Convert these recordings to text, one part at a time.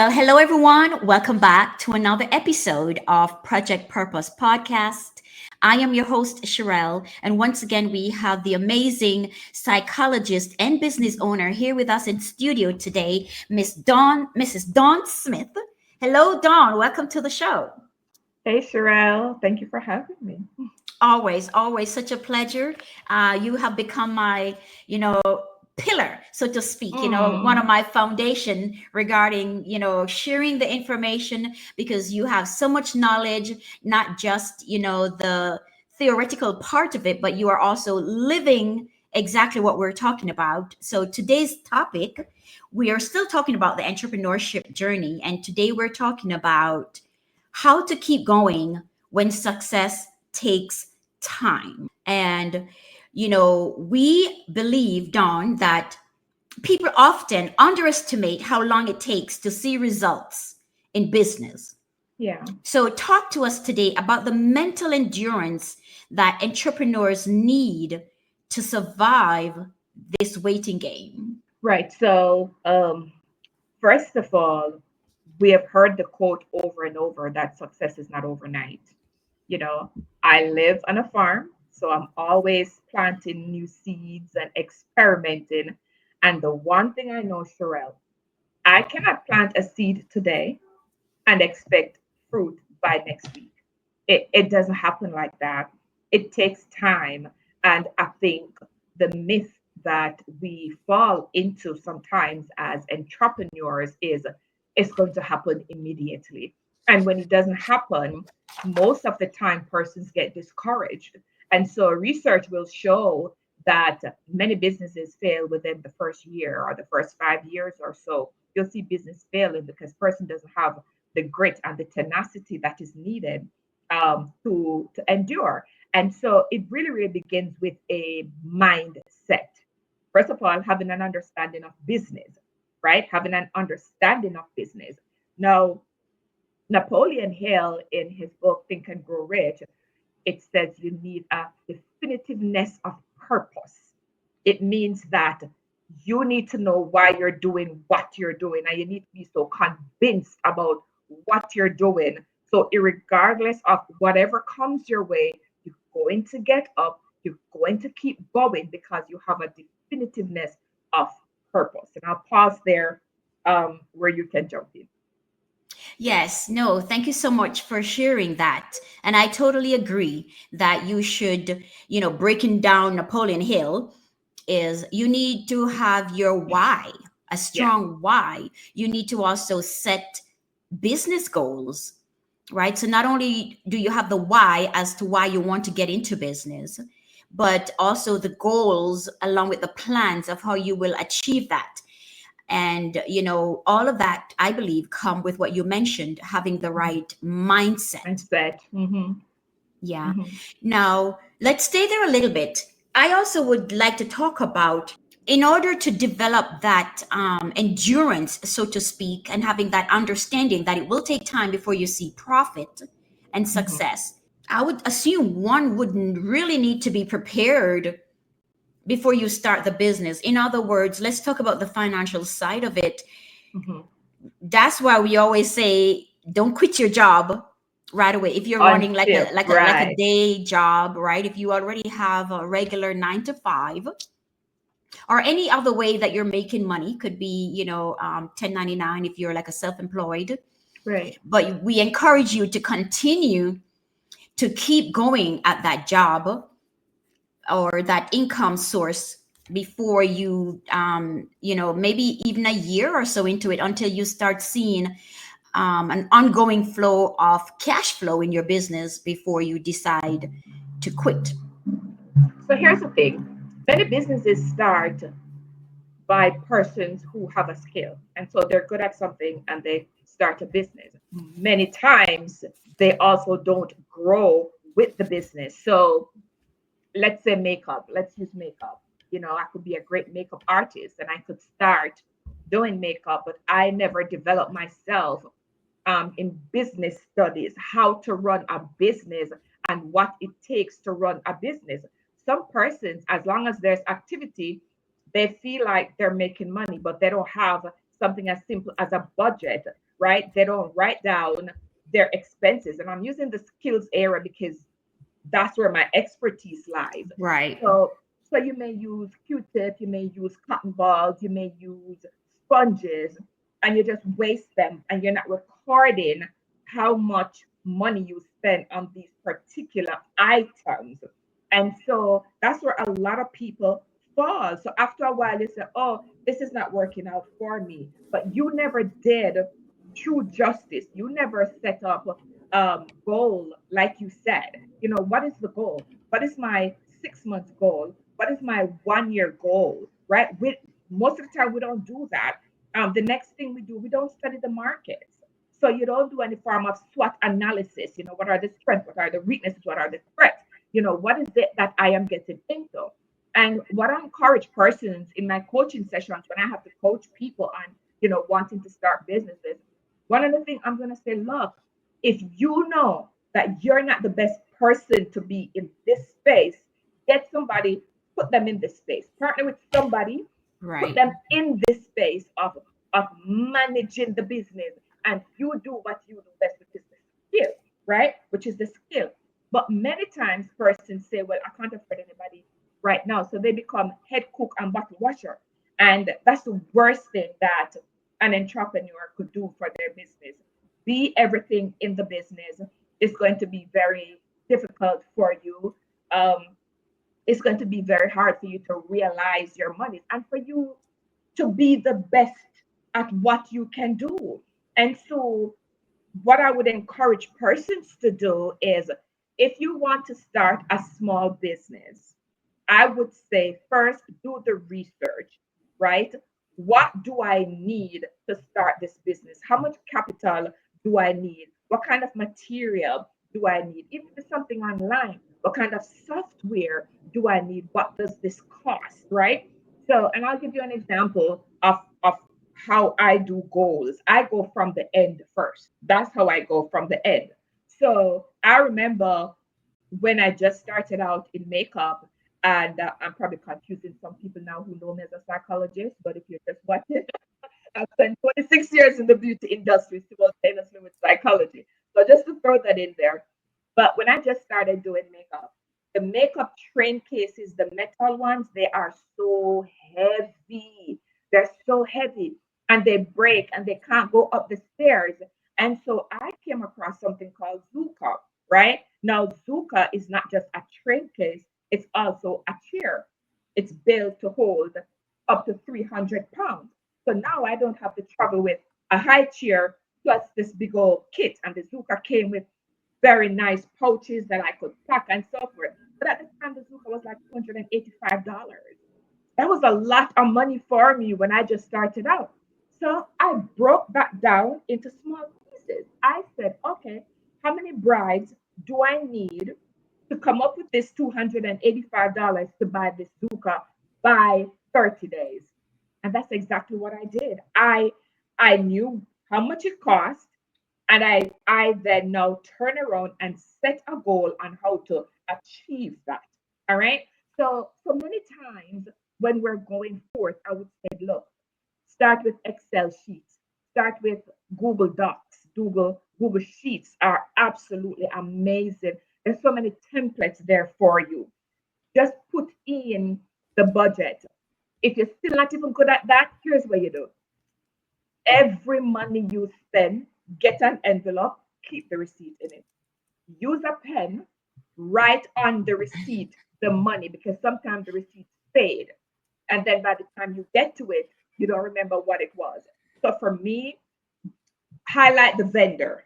Well, hello everyone. Welcome back to another episode of Project Purpose Podcast. I am your host, Sheryll, and once again, we have the amazing psychologist and business owner here with us in studio today, Mrs. Dawn Smith. Hello, Dawn. Welcome to the show. Hey, Sheryl. Thank you for having me. Always such a pleasure. You have become my, pillar, so to speak, one of Mm, my foundation regarding, sharing the information because you have so much knowledge, not just, the theoretical part of it, but you are also living exactly what we're talking about. So today's topic, we are still talking about the entrepreneurship journey. And today we're talking about how to keep going when success takes time. And, we believe, Dawn, that people often underestimate how long it takes to see results in business. yeah. So, talk to us today about the mental endurance that entrepreneurs need to survive this waiting game. Right. First of all, we have heard the quote over and over that success is not overnight. You know, I live on a farm, so I'm always planting new seeds and experimenting. And the one thing I know, Sheryl, I cannot plant a seed today and expect fruit by next week. It doesn't happen like that. It takes time. And I think the myth that we fall into sometimes as entrepreneurs is it's going to happen immediately. And when it doesn't happen, most of the time persons get discouraged. And so research will show that many businesses fail within the first year or the first 5 years or so. You'll see business failing because person doesn't have the grit and the tenacity that is needed to endure. And so it really begins with a mindset. First of all, having an understanding of business, right? Having an understanding of business. Now, Napoleon Hill, in his book Think and Grow Rich, it says you need a definitiveness of purpose. It means that you need to know why you're doing what you're doing, and you need to be so convinced about what you're doing. So, regardless of whatever comes your way, you're going to get up, you're going to keep going because you have a definitiveness of purpose. And I'll pause there where you can jump in. Yes, no, thank you so much for sharing that. And I totally agree that you should, breaking down Napoleon Hill is you need to have your why, a Yeah. strong why. You need to also set business goals, right? So not only do you have the why as to why you want to get into business, but also the goals along with the plans of how you will achieve that. And all of that, I believe, come with what you mentioned, having the Mhm. right mindset. Mindset. Yeah. Hmm. Now let's stay there a little bit. I also would like to talk about, in order to develop that endurance, so to speak, and having that understanding that it will take time before you see profit and Hmm. success, I would assume one wouldn't really need to be prepared before you start the business. In other words, let's talk about the financial side of it. Hmm. That's why we always say don't quit your job right away if you're running like a Until right. day job, right? If you already have a regular 9 to 5 or any other way that you're making money, could be 1099 if you're like a self-employed, Right. but we encourage you to continue to keep going at that job or that income source before you maybe even a year or so into it, until you start seeing an ongoing flow of cash flow in your business before you decide to quit. So here's the thing. Many businesses start by persons who have a skill. And so they're good at something and they start a business. Many times they also don't grow with the business. So let's say makeup, let's use makeup. I could be a great makeup artist and I could start doing makeup, but I never developed myself in business studies, how to run a business and what it takes to run a business. Some persons, as long as there's activity, they feel like they're making money, but they don't have something as simple as a budget. right? They don't write down their expenses. And I'm using the skills area because that's where my expertise lies. Right. So you may use Q-tip, you may use cotton balls, you may use sponges, and you just waste them, and you're not recording how much money you spend on these particular items. And so that's where a lot of people fall. So after a while, they say, "Oh, this is not working out for me." But you never did true justice. You never set up goal, like you said. What is the goal? What is my 6 months goal? What is my 1 year goal? Right? Most of the time we don't do that. The next thing we do, we don't study the markets. So you don't do any form of SWOT analysis. What are the strengths? What are the weaknesses? What are the threats? What is it that I am getting into? And what I encourage persons in my coaching sessions when I have to coach people on, wanting to start businesses, one of the things I'm going to say, look, if you know that you're not the best person to be in this space, get somebody, put them in this space, partner with somebody, put Right. them in this space of managing the business, and you do what you do best, which is the skill, right? Which is the skill. But many times persons say, well, I can't afford anybody right now. So they become head cook and bottle washer. And that's the worst thing that an entrepreneur could do for their business. Be everything in the business. Is going to be very difficult for you. It's going to be very hard for you to realize your money and for you to be the best at what you can do. And so, what I would encourage persons to do is, if you want to start a small business, I would say first do the research, right? What do I need to start this business? How much capital do I need? What kind of material do I need? If it's something online, what kind of software do I need? What does this cost, right? So, and I'll give you an example of how I do goals. I go from the end first. That's how I go from the end. So I remember when I just started out in makeup, and I'm probably confusing some people now who know me as a psychologist, but if you're just watching, I've spent 26 years in the beauty industry simultaneously with psychology. So just to throw that in there. But when I just started doing makeup, the makeup train cases, the metal ones, they are so heavy. They're so heavy and they break and they can't go up the stairs. And so I came across something called Zuka, right? Now, Zuka is not just a train case, it's also a chair. It's built to hold up to 300 pounds. So now I don't have to travel with a high chair plus this big old kit. And the Zuka came with very nice pouches that I could pack and so forth. But at the time, the Zuka was like $285. That was a lot of money for me when I just started out. So I broke that down into small pieces. I said, okay, how many brides do I need to come up with this $285 to buy this Zuka by 30 days? And that's exactly what I did. I knew how much it cost, and I then now turn around and set a goal on how to achieve that. All right. So many times when we're going forth, I would say, look, start with Excel sheets, start with Google Docs. Google Sheets are absolutely amazing. There's so many templates there for you. Just put in the budget. If you're still not even good at that, here's what you do. Every money you spend, get an envelope, keep the receipt in it. Use a pen, write on the receipt the money, because sometimes the receipts fade. And then by the time you get to it, you don't remember what it was. So for me, highlight the vendor.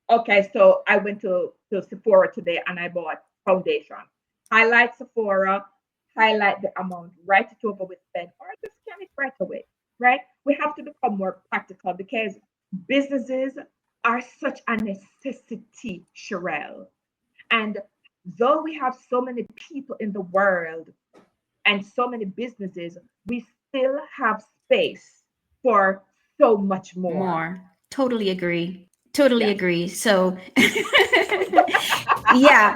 Okay, so I went to Sephora today and I bought foundation. Highlight Sephora, highlight the amount, write it over with pen, or just scan it right away. Right? We have to become more practical because businesses are such a necessity, Sheryll. And though we have so many people in the world and so many businesses, we still have space for so much more. More. Totally agree. Totally Yeah. agree. So yeah.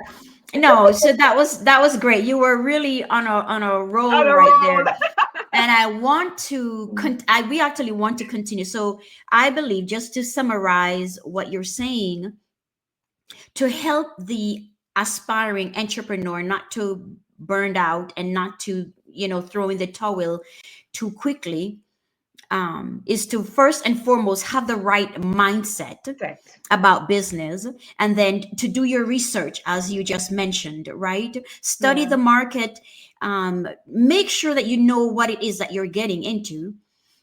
No, so that was great. You were really on a On roll a right there. roll. and I want to we actually want to continue. So I believe, just to summarize what you're saying, to help the aspiring entrepreneur not to burn out and not to, throw in the towel too quickly, is to first and foremost have the right mindset Set. about business, and then to do your research, as you just mentioned, right? Study Yeah. the market, make sure that you know what it is that you're getting into.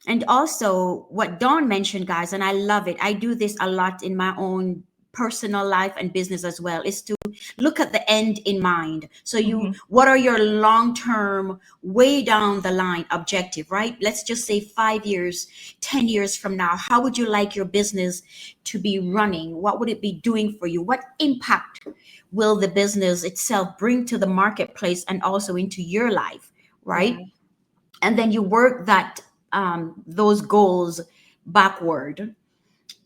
And also, what Dawn mentioned, guys, and I love it, I do this a lot in my own personal life and business as well, is to look at the end in mind. So Mm-hmm. what are your long term, way down the line objective, right? Let's just say 5 years, 10 years from now, how would you like your business to be running? What would it be doing for you? What impact will the business itself bring to the marketplace and also into your life, Yeah. right? And then you work that, those goals backward.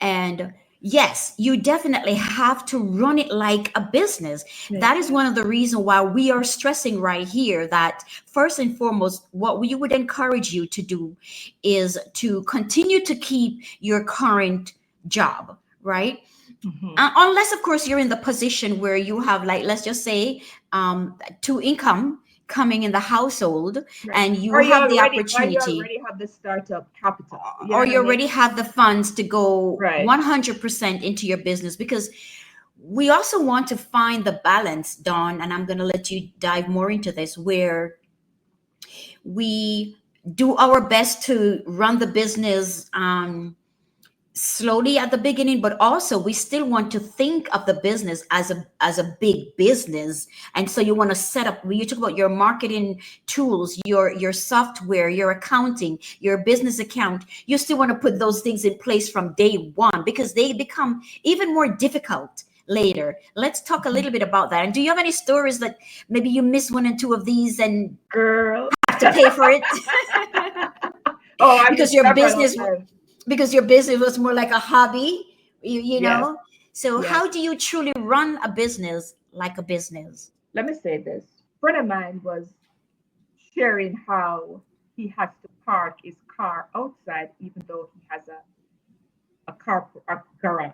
And yes, you definitely have to run it like a business. That is Yeah. one of the reasons why we are stressing right here that first and foremost, what we would encourage you to do is to continue to keep your current job, right? Mm-hmm. Unless, of course, you're in the position where you have, like, let's just say, two income coming in the household, Right. and you have the Or you opportunity, already have the startup capital. You know or what I you mean? already have the funds to go Right. 100% into your business. Because we also want to find the balance, Dawn, and I'm going to let you dive more into this, where we do our best to run the business, slowly at the beginning, but also we still want to think of the business as a big business. And so you want to set up, when you talk about your marketing tools, your software, your accounting, your business account, you still want to put those things in place from day one, because they become even more difficult later. Let's talk a Mhm. little bit about that. And do you have any stories that maybe you miss one and two of these and Girl. have to pay for it? Oh, I because missed your several of business them. because your business was more like a hobby, you Yes. know. So Yes. how do you truly run a business like a business? Let me say this. A friend of mine was sharing how he has to park his car outside even though he has a garage.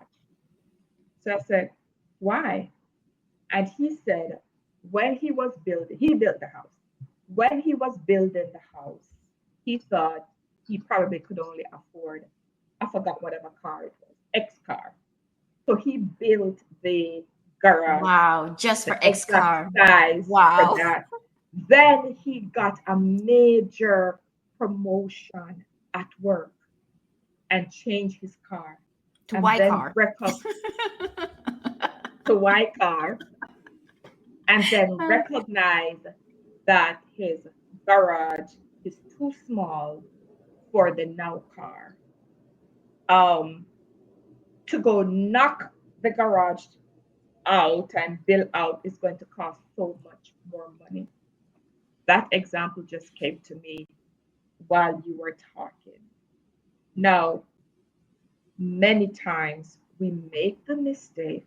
So I said, why? And he said, when he built the house. When he was building the house, he thought he probably could only afford, I forgot whatever car it was, X car. So he built the garage, Wow, just the for X exact car. size for Wow. that. Then he got a major promotion at work and changed his car To and Y then car. to Y car and then recognized that his garage is too small for the now car. Um, to go knock the garage out and build out is going to cost so much more money. That example just came to me while you were talking. Now, many times we make the mistake,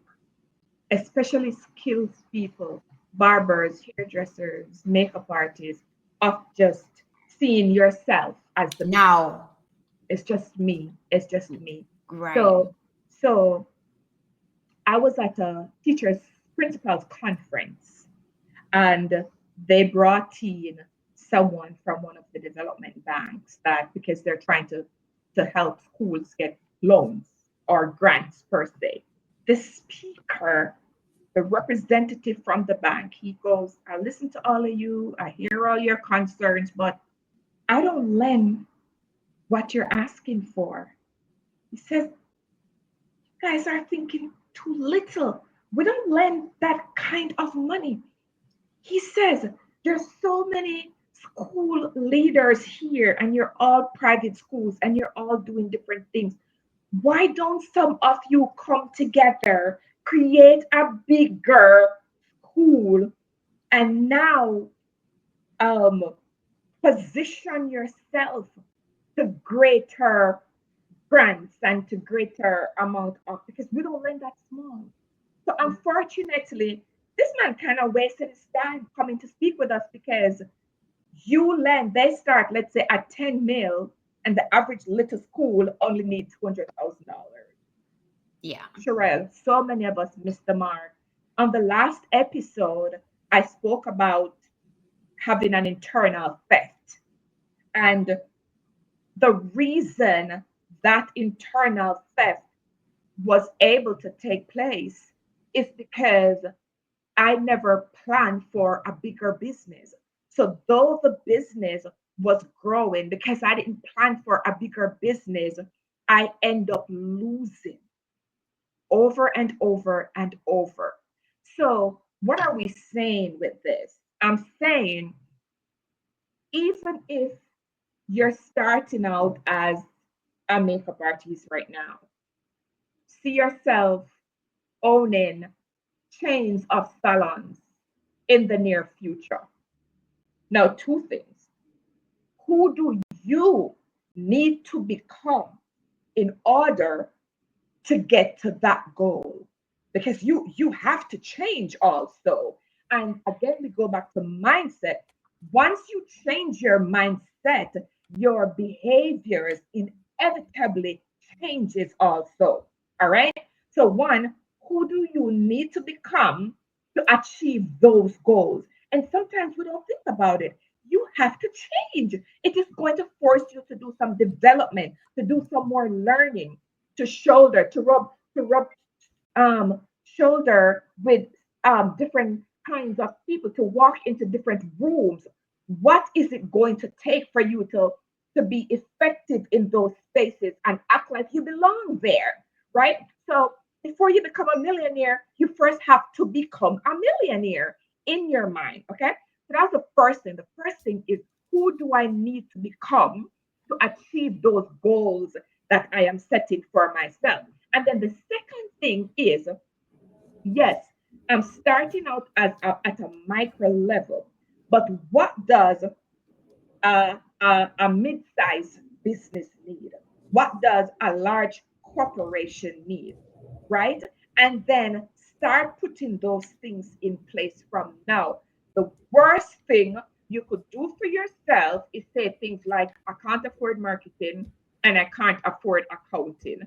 especially skilled people, barbers, hairdressers, makeup artists, of just seeing yourself as the big shot. Now, It's just me. It's just me. right. So I was at a teachers principals conference and they brought in someone from one of the development banks that because they're trying to help schools get loans or grants per se. The speaker, the representative from the bank, he goes, I listen to all of you, I hear all your concerns, but I don't lend what you're asking for. He says, you guys are thinking too little. We don't lend that kind of money. He says, there's so many school leaders here, and you're all private schools, and you're all doing different things. Why don't some of you come together, create a bigger school, and now um, position yourself to greater grants and to greater amount of because we don't lend that small. So unfortunately, this man kind of wasted his time coming to speak with us because You land, they start, let's say, at 10 mil, and the average little school only needs $200,000. Yeah. Sheryll, so many of us missed the mark. On the last episode, I spoke about having an internal theft. And the reason that internal theft was able to take place is because I never planned for a bigger business. So though the business was growing, because I didn't plan for a bigger business, I end up losing over and over and over. So what are we saying with this? I'm saying even if you're starting out as a makeup artist right now, see yourself owning chains of salons in the near future. Now, two things. Who do you need to become in order to get to that goal? Because you have to change also. And again, we go back to mindset. Once you change your mindset, your behaviors inevitably changes also. All right. So one, who do you need to become to achieve those goals? And sometimes we don't think about it. You have to change. It is going to force you to do some development, to do some more learning, to shoulder, to rub shoulder with different kinds of people, to walk into different rooms. What is it going to take for you to be effective in those spaces and act like you belong there, right? So before you become a millionaire, you first have to become a millionaire in your mind. Okay. So that's the first thing. The first thing is, who do I need to become to achieve those goals that I am setting for myself? And then the second thing is, yes, I'm starting out at a micro level, but what does a mid-sized business need? What does a large corporation need? Right? And then start putting those things in place from now. The worst thing you could do for yourself is say things like, I can't afford marketing and I can't afford accounting.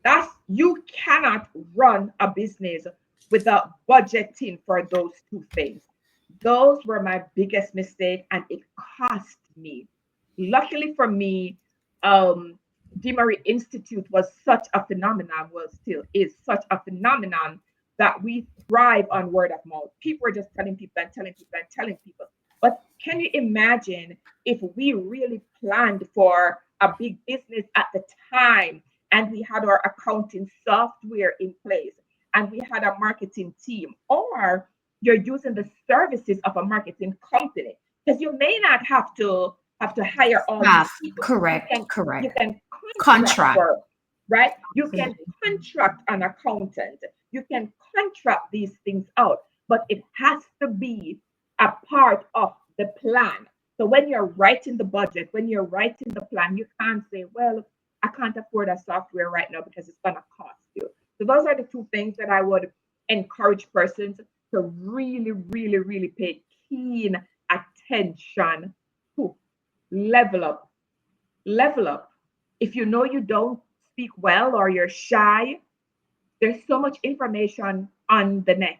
That's, you cannot run a business without budgeting for those two things. Those were my biggest mistake, and it cost me. Luckily for me, DeMarie Institute was such a phenomenon, well, still is such a phenomenon, that we thrive on word of mouth. People are just telling people and telling people and telling people. But can you imagine if we really planned for a big business at the time, and we had our accounting software in place, and we had a marketing team, or you're using the services of a marketing company, because you may not have to hire all these Staff. people. You Correct. can you Correct. can contract Contract. work, right? You can Absolutely. contract an accountant. You can contract these things out, but it has to be a part of the plan. So when you're writing the budget, when you're writing the plan, you can't say, well, I can't afford a software right now because it's gonna cost you. So those are the two things that I would encourage persons to really, really, really pay keen attention to. Level up, level up. If you know you don't speak well or you're shy, there's so much information on the net.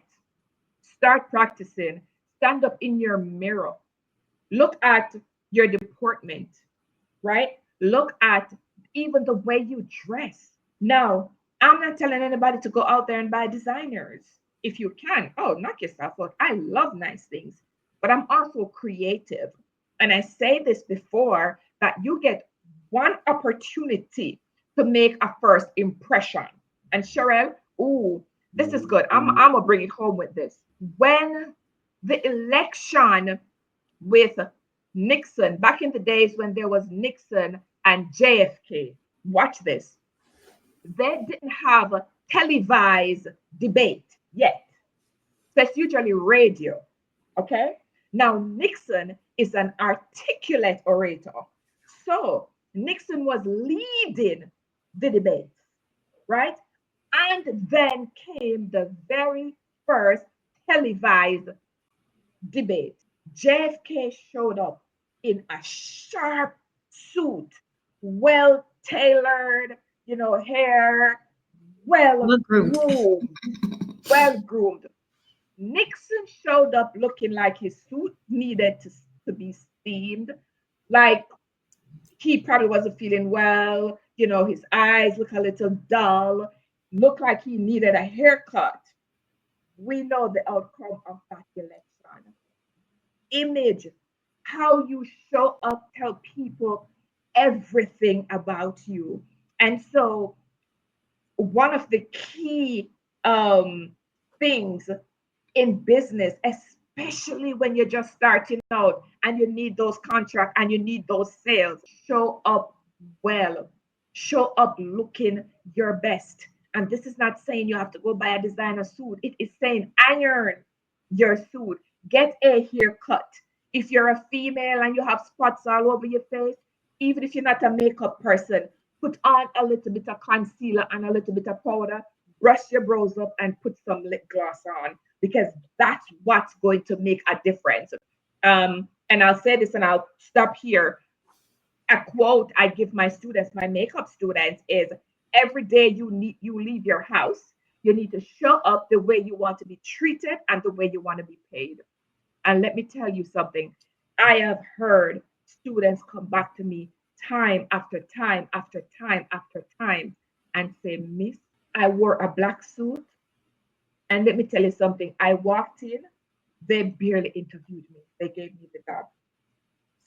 Start practicing. Stand up in your mirror. Look at your deportment, right? Look at even the way you dress. Now, I'm not telling anybody to go out there and buy designers. If you can, oh, knock yourself out. I love nice things, but I'm also creative. And I say this before, that you get one opportunity to make a first impression. And Sheryll, ooh, this is good. I'm gonna bring it home with this. When the election with Nixon, back in the days when there was Nixon and JFK, watch this. They didn't have a televised debate yet. That's usually radio. Okay. Now, Nixon is an articulate orator. So, Nixon was leading the debate, right? And then came the very first televised debate. JFK showed up in a sharp suit, well tailored, hair, well Well groomed. groomed, well groomed. Nixon showed up looking like his suit needed to be steamed, like he probably wasn't feeling well. His eyes look a little dull, looked like he needed a haircut. We know the outcome of that election. Image, how you show up, tell people everything about you. And so, one of the key things in business, especially when you're just starting out and you need those contracts and you need those sales, show up well, show up looking your best. And this is not saying you have to go buy a designer suit, it is saying iron your suit, get a haircut. If you're a female and you have spots all over your face, even if you're not a makeup person, put on a little bit of concealer and a little bit of powder, brush your brows up, and put some lip gloss on, because that's what's going to make a difference. And I'll say this and I'll stop here. A quote I give my students, my makeup students, is every day you leave your house, you need to show up the way you want to be treated and the way you want to be paid. And let me tell you something. I have heard students come back to me time after time after time after time and say, Miss, I wore a black suit. And let me tell you something. I walked in, they barely interviewed me. They gave me the job.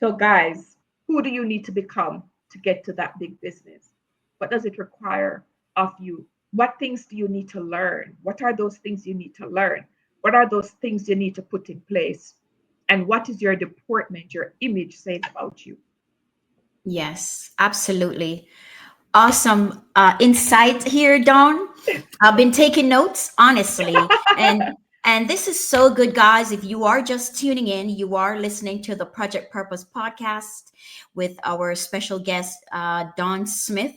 So, guys, who do you need to become to get to that big business? What does it require of you? What things do you need to learn? What are those things you need to learn? What are those things you need to put in place? And what is your deportment, your image saying about you? Yes, absolutely. Awesome insight here, Dawn. I've been taking notes, honestly, and this is so good, guys. If you are just tuning in, you are listening to the Project Purpose podcast with our special guest, Dawn Smith.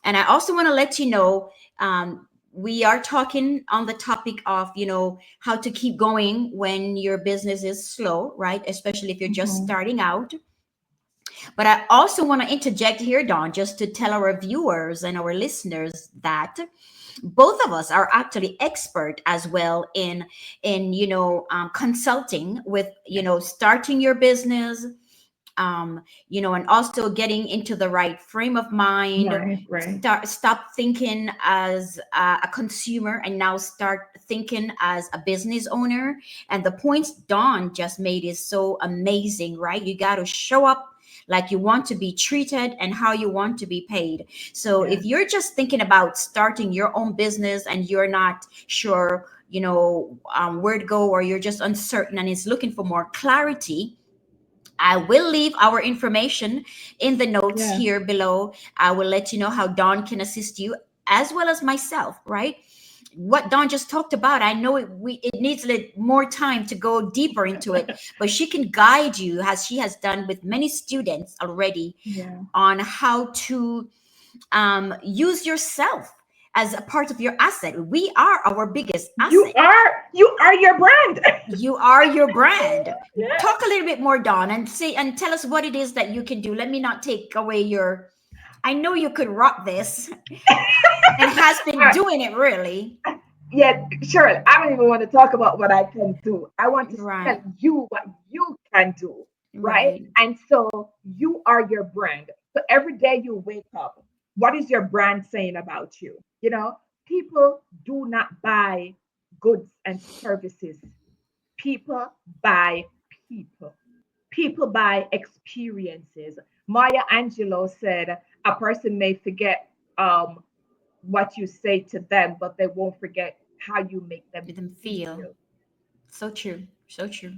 And I also want to let you know, we are talking on the topic of, how to keep going when your business is slow, right? Especially if you're just Mhm. starting out. But I also want to interject here, Don, just to tell our viewers and our listeners that both of us are actually expert as well in consulting with starting your business, and also getting into the right frame of mind. Right, right. Stop thinking as a consumer and now start thinking as a business owner. And the points Dawn just made is so amazing, right? You got to show up like you want to be treated and how you want to be paid. So if Yes. you're just thinking about starting your own business and you're not sure, where to go, or you're just uncertain and is looking for more clarity, I will leave our information in the notes Yeah. here below. I will let you know how Dawn can assist you as well as myself, right? What Dawn just talked about, I know it needs a little more time to go deeper into it, but she can guide you as she has done with many students already Yeah. on how to use yourself as a part of your asset. We are our biggest You asset. are you are your brand. You are your brand. Yes. Talk a little bit more, Dawn, and say and tell us what it is that you can do. Let me not take away your. I know you could rock this and has been I, doing it really. yeah, sure. I don't even want to talk about what I can do. I want to tell Right, you what you can do, right? right. And so you are your brand. So every day you wake up, what is your brand saying about you? People do not buy goods and services. People buy people. People buy experiences. Maya Angelou said, a person may forget what you say to them, but they won't forget how you make them Let them feel. feel. So true. So true.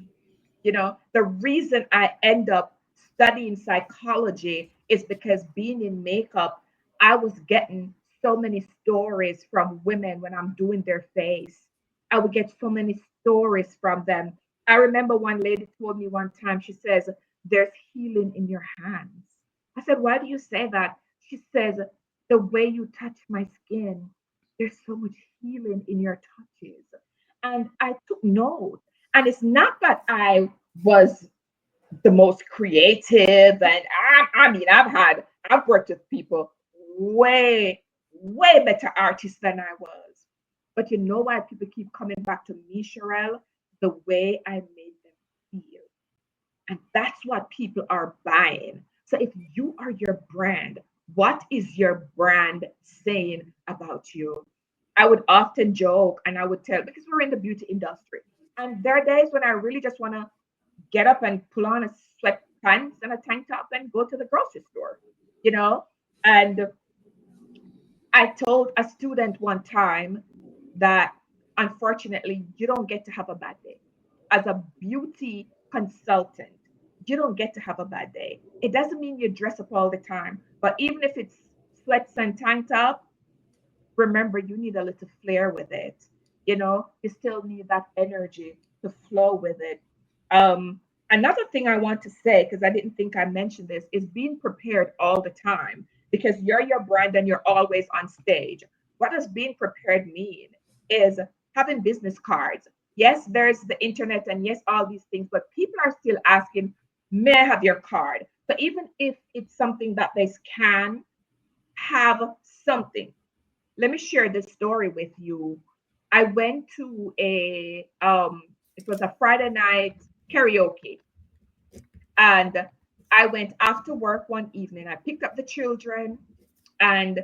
The reason I end up studying psychology is because being in makeup, I was getting so many stories from women when I'm doing their face. I would get so many stories from them. I remember one lady told me one time, she says, there's healing in your hands. I said, why do you say that? She says, the way you touch my skin, there's so much healing in your touches. And I took note. And it's not that I was the most creative. And I mean, I've worked with people way, way better artists than I was. But you know why people keep coming back to me, Sheryll? The way I made them feel. And that's what people are buying. So if you are your brand, what is your brand saying about you? I would often joke and I would tell, because we're in the beauty industry. And there are days when I really just want to get up and pull on a sweatpants and a tank top and go to the grocery store, you know? And I told a student one time that unfortunately, you don't get to have a bad day. As a beauty consultant, you don't get to have a bad day. It doesn't mean you dress up all the time, but even if it's sweats and tank top, remember you need a little flair with it. You know, you still need that energy to flow with it. Another thing I want to say, because I didn't think I mentioned this, is being prepared all the time, because you're your brand and you're always on stage. What does being prepared mean? Is having business cards. Yes, there's the internet and yes, all these things, but people are still asking, may I have your card? So even if it's something that they can have something. Let me share this story with you. I went to a it was a Friday night karaoke, and I went after work one evening. I picked up the children, and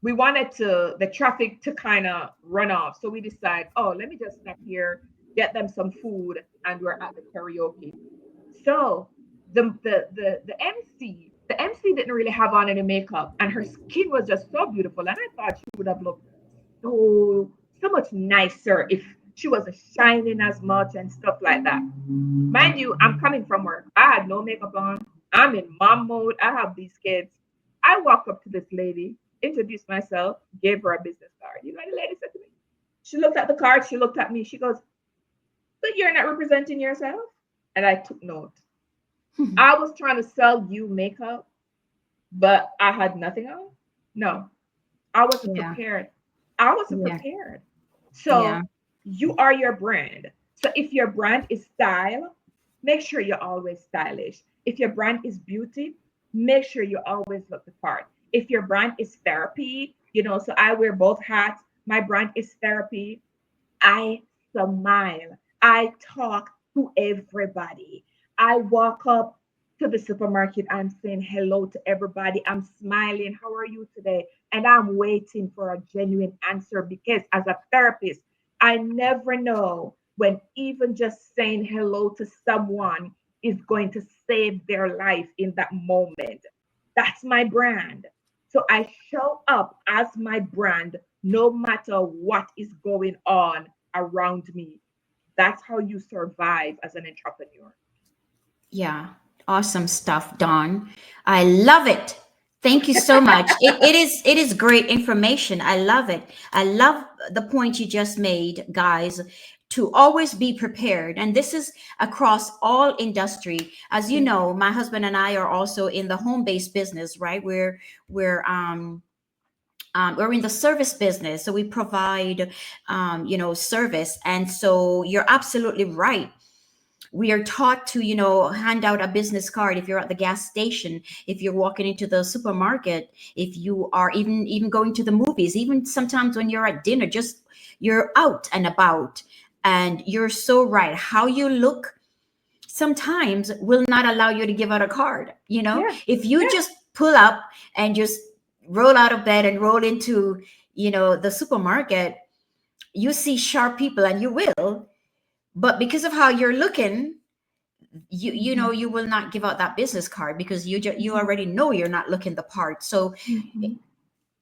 we wanted to the traffic to kind of run off. So we decided, oh, let me just stop here, get them some food, and we're at the karaoke. So the MC didn't really have on any makeup, and her skin was just so beautiful, and I thought she would have looked so much nicer if she wasn't shining as much and stuff like that. Mind you, I'm coming from work. I had no makeup on. I'm in mom mode. I have these kids. I walk up to this lady, introduced myself, gave her a business card. You know what the lady said to me? She looked at the card, she looked at me, she goes, but you're not representing yourself? And I took note. I was trying to sell you makeup, but I had nothing on. No, I wasn't Yeah. prepared. I wasn't Yeah. prepared. Yeah. So you are your brand. So if your brand is style, make sure you're always stylish. If your brand is beauty, make sure you always look the part. If your brand is therapy, so I wear both hats. My brand is therapy. I smile. I talk to everybody. I walk up to the supermarket. I'm saying hello to everybody. I'm smiling. How are you today? And I'm waiting for a genuine answer, because as a therapist, I never know when even just saying hello to someone is going to save their life in that moment. That's my brand. So I show up as my brand no matter what is going on around me. That's how you survive as an entrepreneur. Yeah, awesome stuff, Dawn. I love it. Thank you so much. It is great information. I love it. I love the point you just made, guys, to always be prepared. And this is across all industry. As you Yeah. know, my husband and I are also in the home-based business, right? We're in the service business, so we provide service. And so you're absolutely right. We are taught to hand out a business card if you're at the gas station, if you're walking into the supermarket, if you are even going to the movies, even sometimes when you're at dinner, just you're out and about. And you're so right, how you look sometimes will not allow you to give out a card. Yeah. If you Yeah. just pull up and just roll out of bed and roll into the supermarket, you see sharp people, and you will, but because of how you're looking, Mhm. you will not give out that business card, because you Mhm. already know you're not looking the part. So Mhm.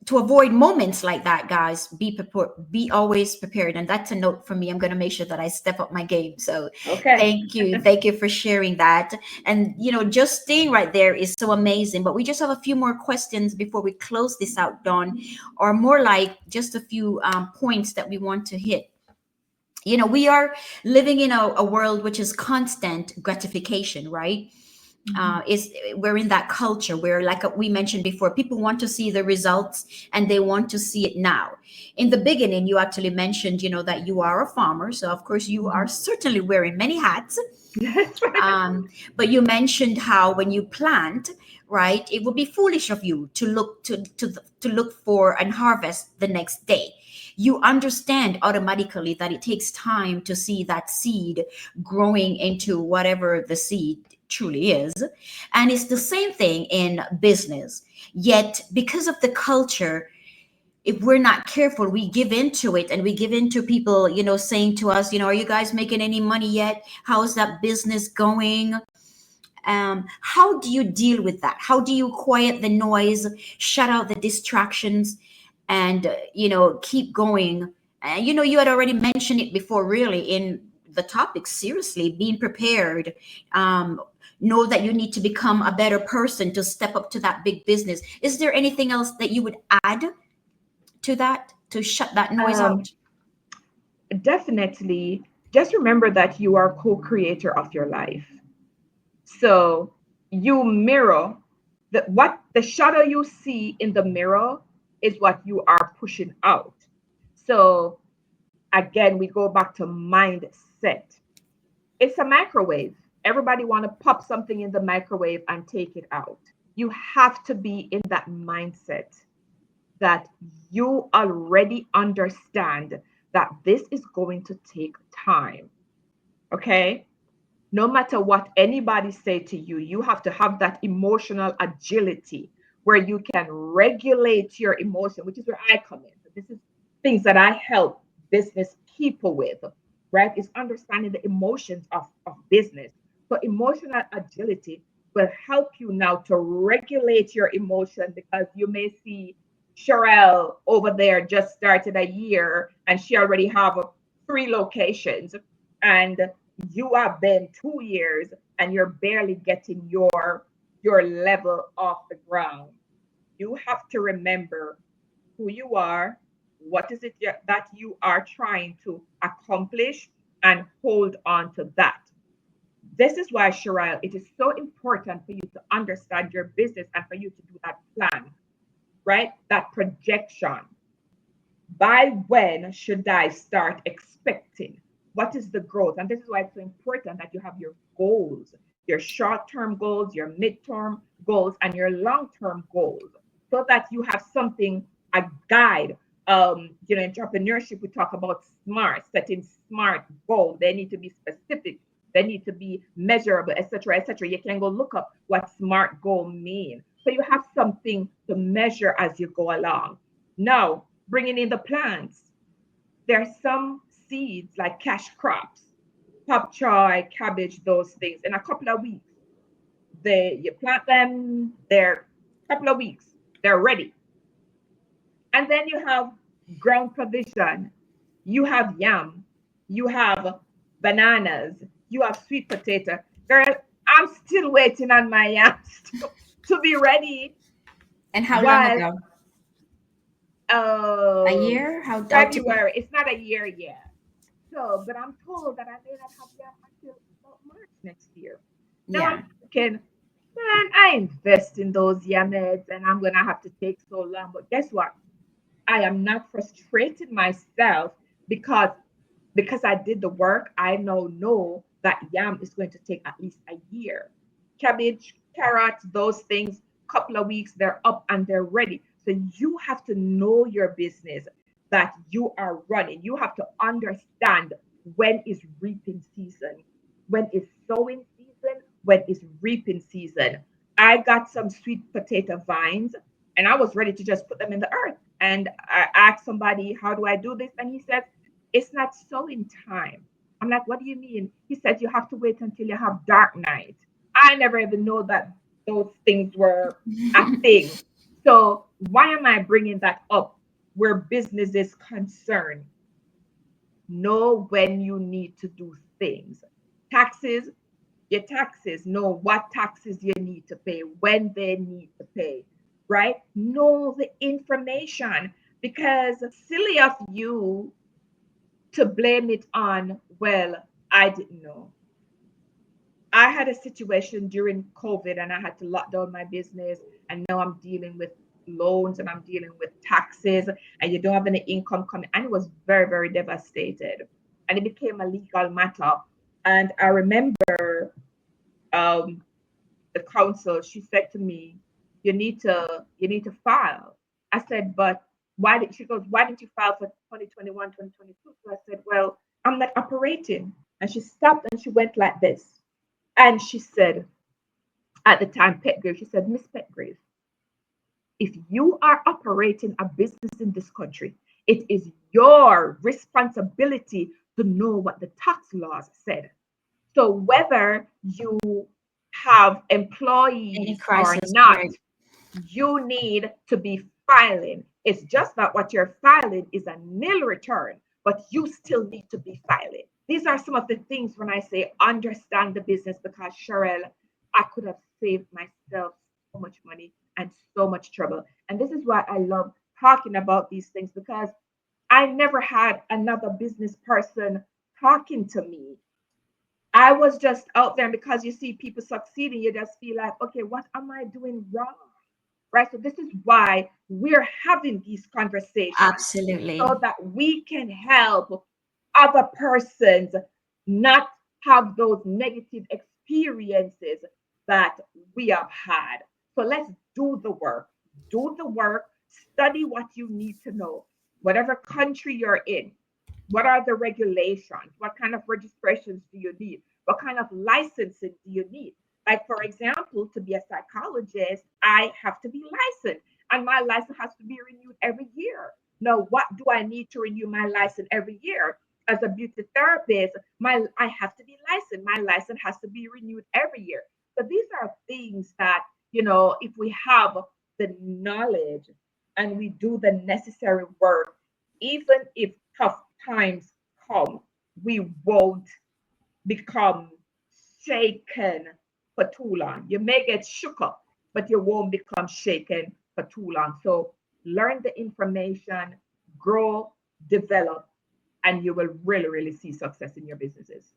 to avoid moments like that, guys, be prepared, be always prepared. And that's a note for me. I'm going to make sure that I step up my game. So Okay. thank you for sharing that. And just staying right there is so amazing. But we just have a few more questions before we close this out, Dawn, or more like just a few points that we want to hit. We are living in a world which is constant gratification, right? Mhm. Is we're in that culture where, like we mentioned before, people want to see the results and they want to see it now. In the beginning, you actually mentioned, that you are a farmer, so of course you are Mhm. certainly wearing many hats. Yes. um, but you mentioned how when you plant, right, it would be foolish of you to look for and harvest the next day. You understand automatically that it takes time to see that seed growing into whatever the seed truly is. And it's the same thing in business. Yet, because of the culture, if we're not careful, we give into it, and we give into people, saying to us, are you guys making any money yet? How's that business going? How do you deal with that? How do you quiet the noise, shut out the distractions, and keep going? And you had already mentioned it before, really, in the topic. Seriously, being prepared. Um, know that you need to become a better person to step up to that big business. Is there anything else that you would add to that to shut that noise Um, out? Definitely. Just remember that you are co-creator of your life. So you mirror what the shadow you see in the mirror is what you are pushing out. So again, we go back to mindset. It's a microwave. Everybody want to pop something in the microwave and take it out. You have to be in that mindset that you already understand that this is going to take time. Okay? No matter what anybody say to you, you have to have that emotional agility where you can regulate your emotion, which is where I come in. So this is things that I help business people with, right? Is understanding the emotions of business. So emotional agility will help you now to regulate your emotion, because you may see Sheryll over there just started a year and she already have 3 locations, and you have been 2 years and you're barely getting your level off the ground. You have to remember who you are, what is it that you are trying to accomplish, and hold on to that. This is why, Sheryl, it is so important for you to understand your business and for you to do that plan, right? That projection. By when should I start expecting? What is the growth? And this is why it's so important that you have your goals, your short term goals, your mid-term goals, and your long term goals, so that you have something, a guide. Entrepreneurship, we talk about smart, setting smart goals. They need to be specific, they need to be measurable, etc., etc. You can go look up what smart goal mean. So you have something to measure as you go along. Now, bringing in the plants, there are some seeds like cash crops, pop choy, cabbage, those things. In a couple of weeks, you plant them. They're a couple of weeks, they're ready. And then you have ground provision. You have yam. You have bananas. You have sweet potato. Girl, I'm still waiting on my yams to be ready. And how long While ago? A uh, year? How typical? February, it's not a year yet. So, but I'm told that I may not have yam until about March next year. Now I'm Yeah. thinking, man, I invest in those yameds and I'm gonna have to take so long. But guess what? I am not frustrating myself because I did the work. I now know that yam is going to take at least a year. Cabbage, carrots, those things, couple of weeks, they're up and they're ready. So you have to know your business that you are running. You have to understand when is reaping season, when is sowing season, when is reaping season. I got some sweet potato vines and I was ready to just put them in the earth. And I asked somebody, how do I do this? And he said, it's not sowing time. I'm like, what do you mean? He said, you have to wait until you have dark night. I never even know that those things were a thing. So why am I bringing that up where business is concerned? Know when you need to do things. Taxes, your taxes, know what taxes you need to pay, when they need to pay, right? Know the information, because silly of you to blame it on, well, I didn't know. I had a situation during COVID and I had to lock down my business. And now I'm dealing with loans and I'm dealing with taxes, and you don't have any income coming. And it was very, very devastated. And it became a legal matter. And I remember um, the counsel, she said to me, you need to file. I said, but why did she goes, why didn't you file for 2021, 2022? So I said, well, I'm not operating. And she stopped and she went like this. And she said, at the time, Petgrave, she said, Miss Petgrave, if you are operating a business in this country, it is your responsibility to know what the tax laws said. So whether you have Any employees or crisis, not, right? you need to be filing. It's just that what you're filing is a nil return, but you still need to be filing. These are some of the things when I say understand the business, because Sheryll, I could have saved myself so much money and so much trouble. And this is why I love talking about these things, because I never had another business person talking to me. I was just out there, because you see people succeeding, you just feel like, okay, what am I doing wrong? Right? So this is why we're having these conversations, Absolutely. so that we can help other persons not have those negative experiences that we have had. So let's do the work. Do the work, study what you need to know. Whatever country you're in, what are the regulations? What kind of registrations do you need? What kind of licensing do you need? Like, for example, to be a psychologist, I have to be licensed, and my license has to be renewed every year. Now, what do I need to renew my license every year? As a beauty therapist, I have to be licensed. My license has to be renewed every year. So these are things that, if we have the knowledge and we do the necessary work, even if tough times come, we won't become shaken for too long. You may get shook up, but you won't become shaken for too long. So learn the information, grow, develop, and you will really, really see success in your businesses.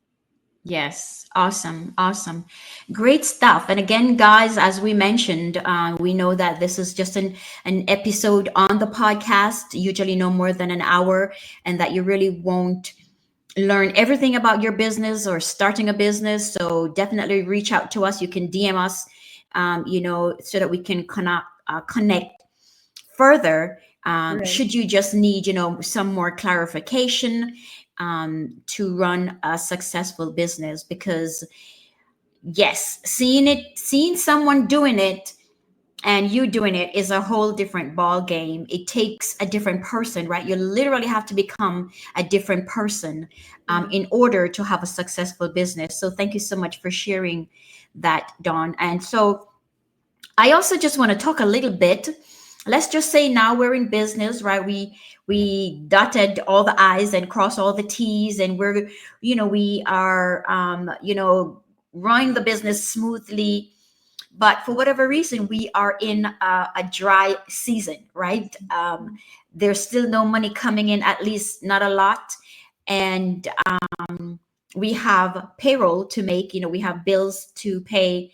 Yes, awesome, awesome, great stuff. And again, guys, as we mentioned, we know that this is just an episode on the podcast, usually no more than an hour, and that you really won't learn everything about your business or starting a business. So definitely reach out to us. You can DM us, so that we can connect further. Right. Should you just need, some more clarification to run a successful business? Because yes, seeing someone doing it and you doing it is a whole different ball game. It takes a different person, right? You literally have to become a different person Yeah. in order to have a successful business. So thank you so much for sharing that, Dawn. And so I also just want to talk a little bit. Let's just say now we're in business, right? We dotted all the I's and crossed all the T's, and we are running the business smoothly. But for whatever reason, we are in a dry season, right? There's still no money coming in, at least not a lot, and we have payroll to make. We have bills to pay.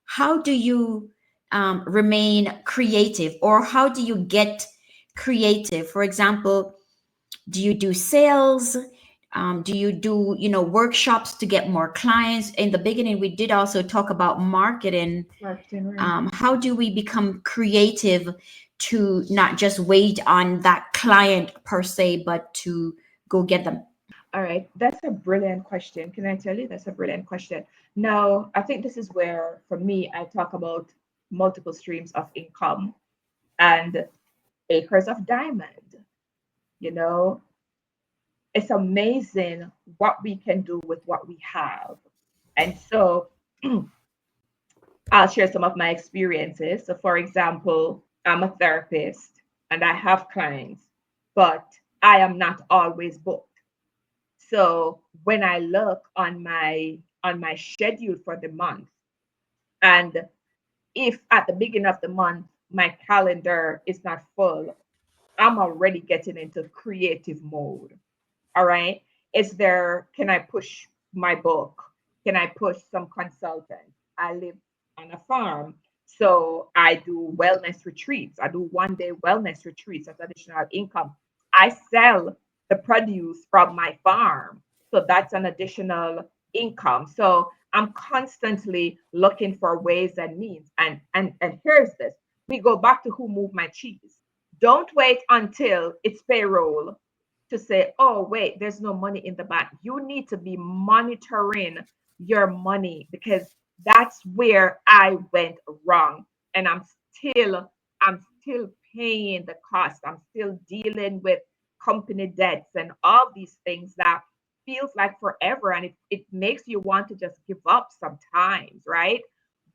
How do you remain creative, or how do you get creative? For example, do you do sales? Do you do workshops to get more clients? In the beginning, we did also talk about marketing. Marketing, right. How do we become creative to not just wait on that client per se, but to go get them? All right, that's a brilliant question. Can I tell you that's a brilliant question? Now, I think this is where, for me, I talk about multiple streams of income and acres of diamond. You know, it's amazing what we can do with what we have. And so I'll share some of my experiences. So, for example, I'm a therapist and I have clients, but I am not always booked. So when I look on my schedule for the month, and if at the beginning of the month my calendar is not full, I'm already getting into creative mode. All right. Can I push my book? Can I push some consultants? I live on a farm, so I do wellness retreats. I do 1 day wellness retreats as additional income. I sell the produce from my farm, so that's an additional income. So I'm constantly looking for ways and means. And here's this. We go back to who moved my cheese. Don't wait until it's payroll to say, oh, wait, there's no money in the bank. You need to be monitoring your money, because that's where I went wrong. And I'm still paying the cost. I'm still dealing with company debts and all these things that feels like forever. And it makes you want to just give up sometimes, right?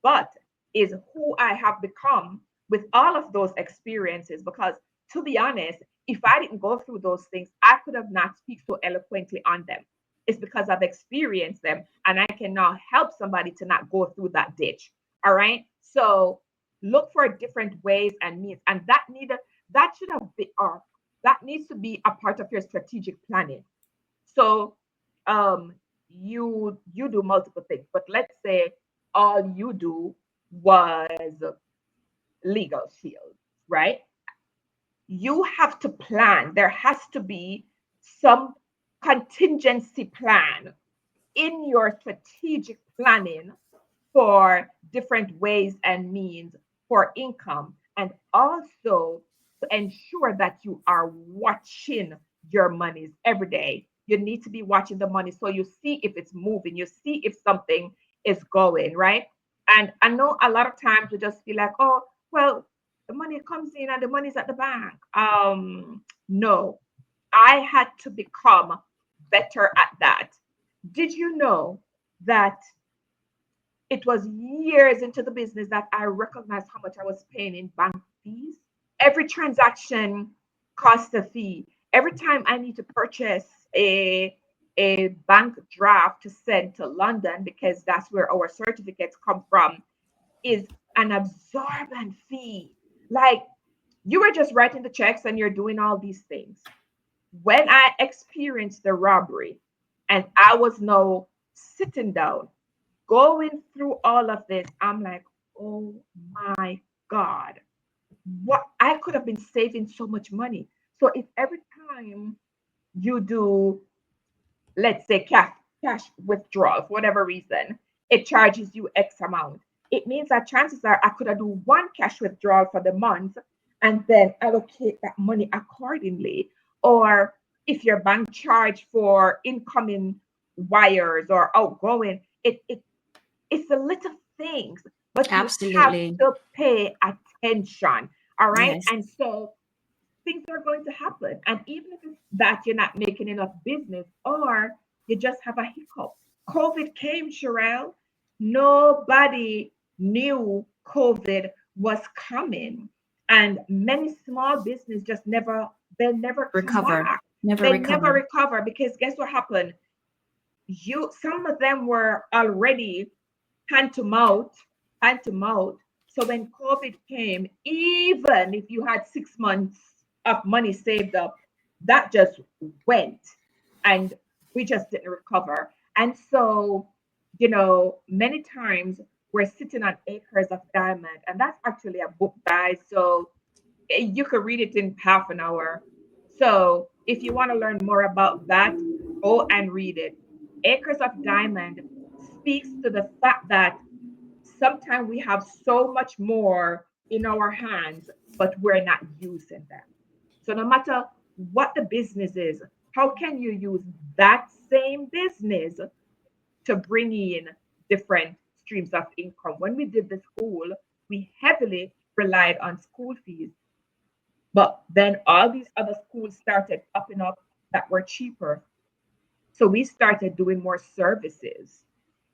But is who I have become with all of those experiences. Because to be honest, if I didn't go through those things, I could have not speak so eloquently on them. It's because I've experienced them and I can now help somebody to not go through that ditch. All right. So look for different ways and means. And that should have been or that needs to be a part of your strategic planning. So you do multiple things, but let's say all you do was legal field, right? You have to plan. There has to be some contingency plan in your strategic planning for different ways and means for income, and also to ensure that you are watching your monies every day. You need to be watching the money so you see if it's moving, you see if something is going, right? And I know a lot of times we just feel like, oh, well, the money comes in and the money's at the bank. No, I had to become better at that. Did you know that it was years into the business that I recognized how much I was paying in bank fees? Every transaction costs a fee. Every time I need to purchase a bank draft to send to London, because that's where our certificates come from, is an absorbent fee. Like, you were just writing the checks and you're doing all these things. When I experienced the robbery and I was now sitting down, going through all of this, I'm like, oh my God, what I could have been saving so much money. So if every time you do, let's say, cash withdrawal for whatever reason, it charges you X amount, it means that chances are I could have do one cash withdrawal for the month and then allocate that money accordingly. Or if your bank charge for incoming wires or outgoing, it's the little things, but you have Absolutely. to pay attention. All right. Yes. And so things are going to happen. And even if it's that you're not making enough business or you just have a hiccup. COVID came, Sheryll. Nobody knew COVID was coming. And many small business just never come Recover. back. Never They never recover. recover because guess what happened? Some of them were already hand to mouth, hand to mouth. So when COVID came, even if you had 6 months of money saved up, that just went, and we just didn't recover. And so, many times we're sitting on acres of diamond, and that's actually a book, guys. So you could read it in half an hour. So if you want to learn more about that, go and read it. Acres of Diamond speaks to the fact that sometimes we have so much more in our hands, but we're not using them. So no matter what the business is, how can you use that same business to bring in different streams of income? When we did the school, we heavily relied on school fees, but then all these other schools started popping up that were cheaper. So we started doing more services,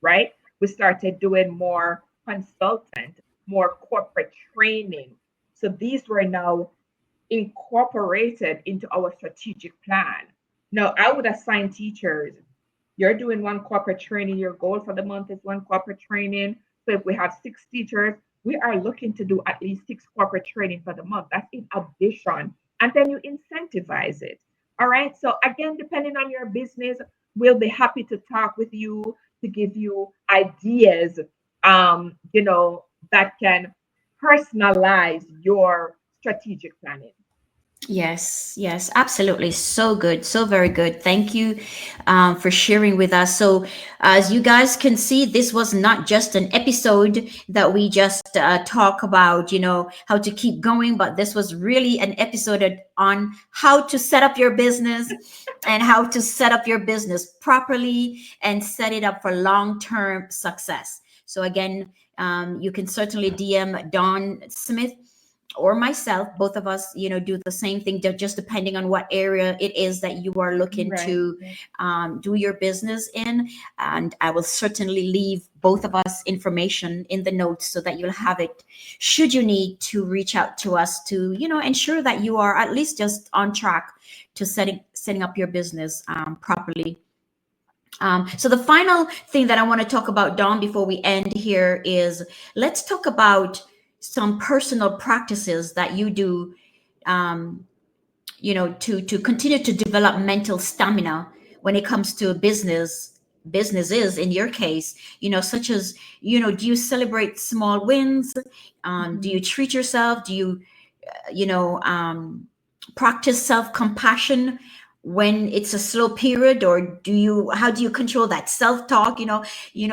right? We started doing more consultant, more corporate training. So these were now incorporated into our strategic plan. Now, I would assign teachers. You're doing one corporate training. Your goal for the month is one corporate training. So if we have 6 teachers, we are looking to do at least 6 corporate training for the month. That's in addition. And then you incentivize it. All right. So again, depending on your business, we'll be happy to talk with you to give you ideas, that can personalize your strategic planning. Yes, yes, absolutely. So good. So very good. Thank you for sharing with us. So, as you guys can see, this was not just an episode that we just talk about, how to keep going, but this was really an episode on how to set up your business and how to set up your business properly and set it up for long term success. So, again, you can certainly DM Dawn Smith or myself, both of us, do the same thing, just depending on what area it is that you are looking Right. to do your business in. And I will certainly leave both of us information in the notes so that you'll have it should you need to reach out to us to, ensure that you are at least just on track to setting up your business properly. So the final thing that I want to talk about, Dawn, before we end here is let's talk about some personal practices that you do, um, to continue to develop mental stamina when it comes to businesses in your case, such as, do you celebrate small wins? Do Mhm. you treat yourself? Do you practice self-compassion when it's a slow period, or how do you control that self-talk?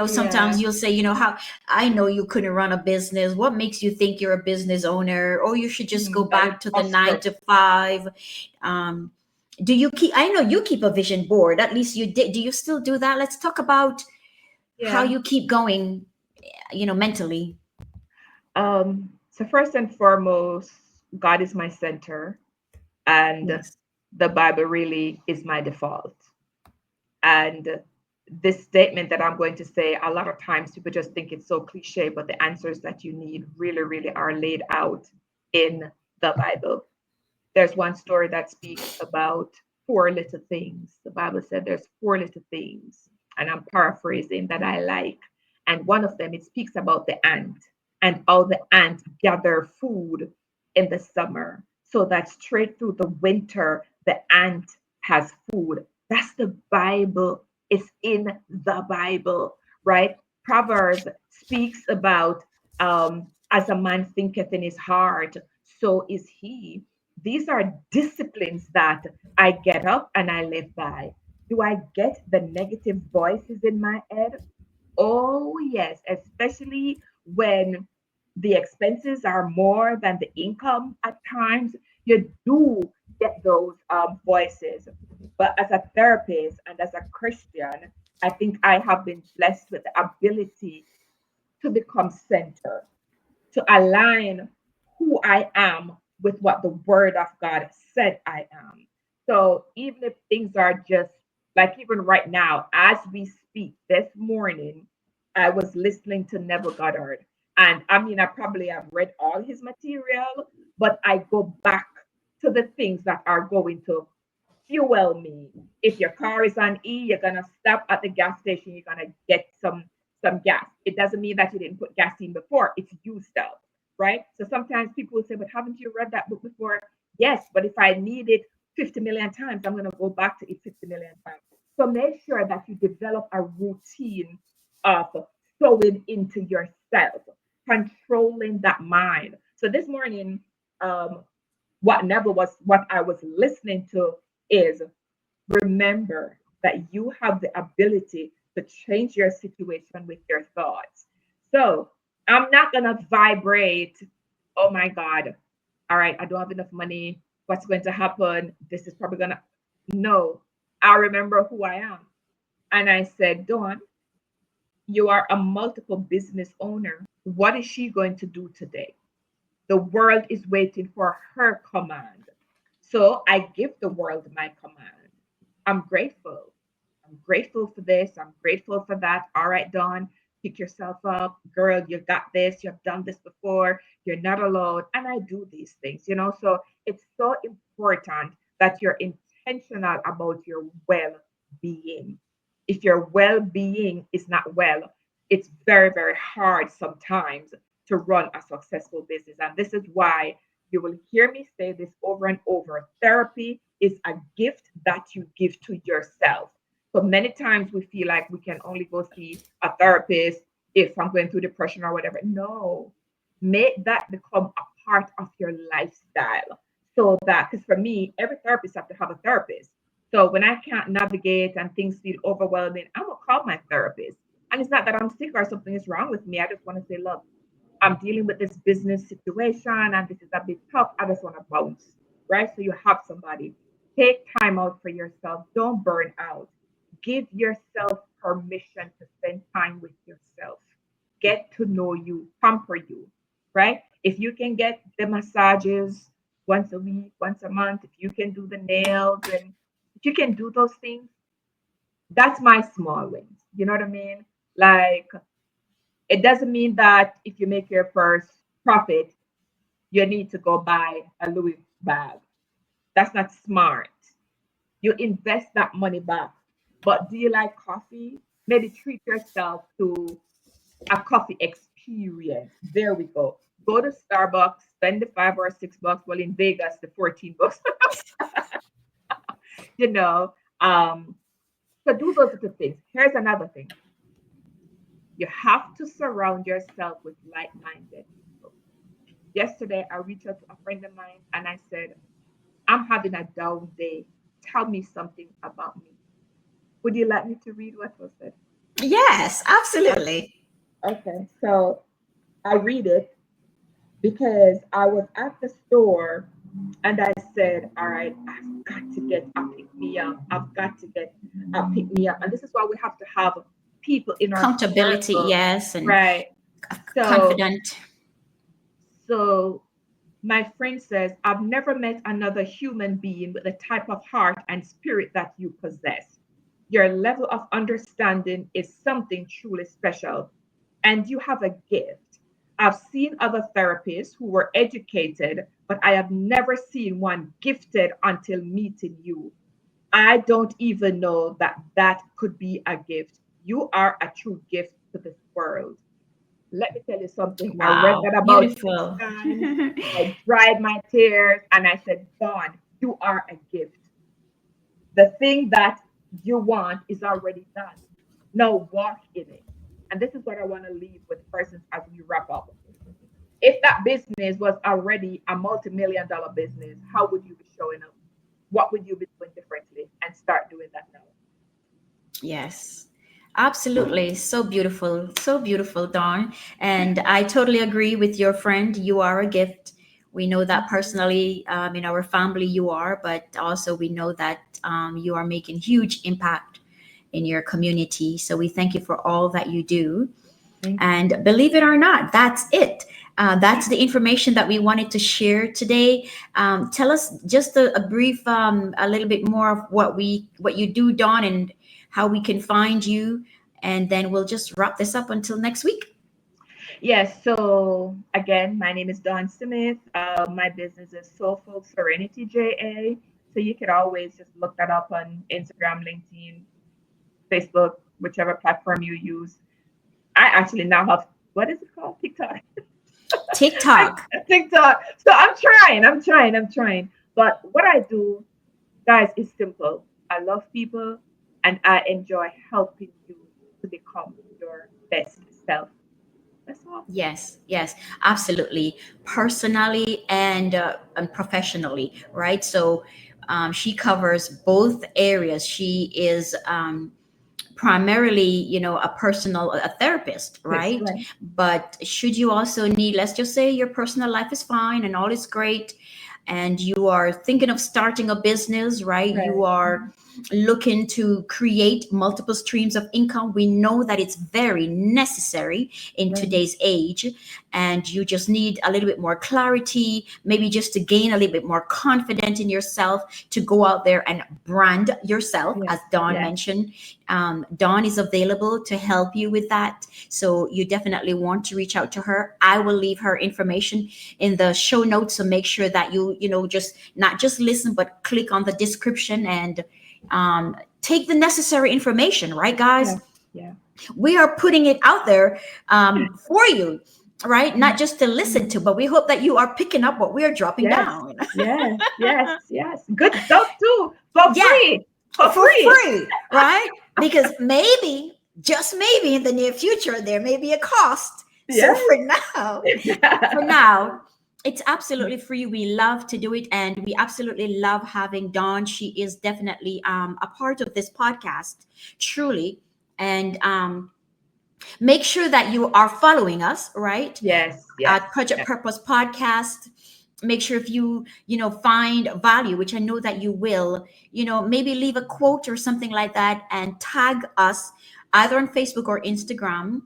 Sometimes Yeah. you'll say, how I know you couldn't run a business. What makes you think you're a business owner? Or you should just go That is back to the nine Oscar. to five. um, do you keep I know you keep a vision board, at least you did. Do you still do that? Let's talk about how Yeah. you keep going, mentally. So first and foremost, God is my center, and Yes. the Bible really is my default. And this statement that I'm going to say, a lot of times people just think it's so cliche, but the answers that you need really, really are laid out in the Bible. There's one story that speaks about four little things. The Bible said there's four little things, and I'm paraphrasing, that I like. And one of them, it speaks about the ant and how the ant gather food in the summer so that straight through the winter, the ant has food. That's the Bible. It's in the Bible, right? Proverbs speaks about, as a man thinketh in his heart, so is he. These are disciplines that I get up and I live by. Do I get the negative voices in my head? Oh, yes, especially when the expenses are more than the income at times. You do get those voices. But as a therapist and as a Christian, I think I have been blessed with the ability to become centered, to align who I am with what the word of God said I am. So even if things are just like, even right now, as we speak this morning, I was listening to Neville Goddard. And I mean, I probably have read all his material, but I go back to the things that are going to fuel me. If your car is on E, you're gonna stop at the gas station, you're gonna get some gas. It doesn't mean that you didn't put gas in before, it's used up, right? So sometimes people will say, but haven't you read that book before? Yes, but if I need it 50 million times, I'm gonna go back to it 50 million times. So make sure that you develop a routine of sowing into yourself, controlling that mind. So this morning, um, what I was listening to is, remember that you have the ability to change your situation with your thoughts. So I'm not gonna vibrate, oh my God, all right, I don't have enough money. What's going to happen? This is probably gonna, no. I remember who I am. And I said, Dawn, you are a multiple business owner. What is she going to do today? The world is waiting for her command. So I give the world my command. I'm grateful. I'm grateful for this. I'm grateful for that. All right, Dawn, pick yourself up. Girl, you've got this. You've done this before. You're not alone. And I do these things. So it's so important that you're intentional about your well being. If your well being is not well, it's very, very hard sometimes to run a successful business. And this is why you will hear me say this over and over. Therapy is a gift that you give to yourself. So many times we feel like we can only go see a therapist if I'm going through depression or whatever. No, make that become a part of your lifestyle. So that, because for me, every therapist have to have a therapist. So when I can't navigate and things feel overwhelming, I will call my therapist. And it's not that I'm sick or something is wrong with me. I just want to say, look, I'm dealing with this business situation and this is a bit tough. I just want to bounce, right? So you have somebody. Take time out for yourself. Don't burn out. Give yourself permission to spend time with yourself. Get to know you, pamper you, right? If you can get the massages once a week, once a month, if you can do the nails and if you can do those things, that's my small wins. You know what I mean? Like, it doesn't mean that if you make your first profit, you need to go buy a Louis bag. That's not smart. You invest that money back. But do you like coffee? Maybe treat yourself to a coffee experience. There we go. Go to Starbucks, spend the $5 or $6. Well, in Vegas, the $14. you know. So do those little things. Here's another thing. You have to surround yourself with like-minded people. Yesterday, I reached out to a friend of mine and I said, I'm having a down day. Tell me something about me. Would you like me to read what was said? Yes, absolutely. Okay, so I read it because I was at the store and I said, all right, I've got to get a pick me up. I've got to get a pick me up. And this is why we have to have people in our Accountability, circle, yes, and right? So, confident. so my friend says, I've never met another human being with the type of heart and spirit that you possess. Your level of understanding is something truly special, and you have a gift. I've seen other therapists who were educated, but I have never seen one gifted until meeting you. I don't even know that that could be a gift. You are a true gift to this world. Let me tell you something. I read Wow, that about 6 beautiful. times. I dried my tears and I said, God, you are a gift. The thing that you want is already done. Now walk in it. And this is what I want to leave with persons as we wrap up. If that business was already a multi-million dollar business, how would you be showing up? What would you be doing differently? And start doing that now. Yes, absolutely. So beautiful, Dawn. And I totally agree with your friend. You are a gift. We know that Mhm. personally, in our family, you are, but also we know that you are making huge impact in your community. So we thank you for all that you do. Thank And you. believe it or not, that's it. That's the information that we wanted to share today. Tell us just a brief, a little bit more of what you do, Dawn, and how we can find you, and then we'll just wrap this up until next week. Yes, so again, my name is Dawn Smith. My business is Soulful Serenity JA. So you could always just look that up on Instagram, LinkedIn, Facebook, whichever platform you use. I actually now have, what is it called? TikTok. I, TikTok. TikTok. So I'm trying. But what I do, guys, is simple. I love people and I enjoy helping you to become your best self. That's all. Yes, yes, absolutely. Personally and professionally, right? So she covers both areas. She is primarily, a personal a therapist, Yes, right? right, But should you also need, let's just say your personal life is fine and all is great, and you are thinking of starting a business, right? You right. are looking to create multiple streams of income. We know that it's very necessary in Right. today's age, and you just need a little bit more clarity, maybe just to gain a little bit more confidence in yourself to go out there and brand yourself, Yes, as Dawn yes. mentioned. Dawn is available to help you with that. So you definitely want to reach out to her. I will leave her information in the show notes. So make sure that just not just listen, but click on the description and take the necessary information, right, guys? Yeah, yeah. We are putting it out there for you, right? Not Mhm, just to listen mhm. to, but we hope that you are picking up what we are dropping Yes, down. yes, yes, yes. Good stuff too. For Yeah, free. For for free. free, right? because maybe, just maybe in the near future, there may be a cost. So Yes. for now, it's absolutely free. We love to do it, and we absolutely love having Dawn. She is definitely a part of this podcast, truly. And make sure that you are following us, right? Yes, yes, At Project yes. Purpose Podcast. Make sure if you find value, which I know that you will, maybe leave a quote or something like that and tag us either on Facebook or Instagram.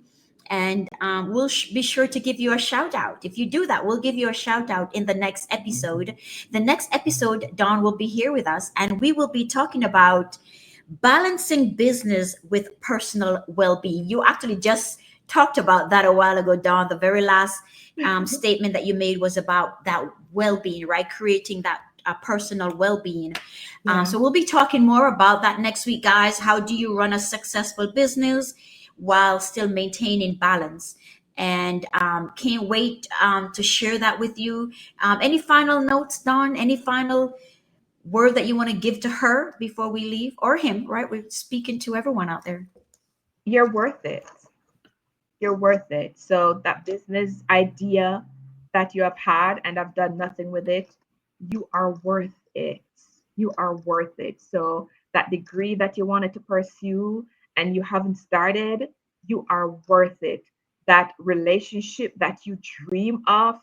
And we'll be sure to give you a shout out. If you do that, we'll give you a shout out in the next episode. The next episode, Dawn will be here with us, and we will be talking about balancing business with personal well-being. You actually just talked about that a while ago, Dawn. The very last statement that you made was about that well-being, right? Creating that personal well-being. Yeah. So we'll be talking more about that next week, guys. How do you run a successful business while still maintaining balance? And can't wait to share that with you. Any final notes, Dawn? Any final word that you want to give to her before we leave, or him, right? We're speaking to everyone out there. You're worth it. You're worth it. So that business idea that you have had and have done nothing with it, you are worth it. You are worth it. So that degree that you wanted to pursue and you haven't started, you are worth it. That relationship that you dream of,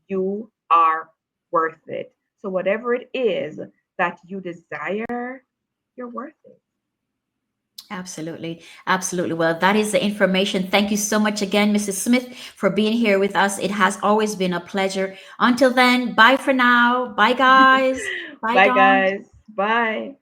you are worth it. So whatever it is that you desire, you're worth it. Absolutely. Absolutely. Well, that is the information. Thank you so much again, Mrs. Smith, for being here with us. It has always been a pleasure. Until then, bye for now. Bye, guys. Bye, Bye, Dawn. guys. Bye.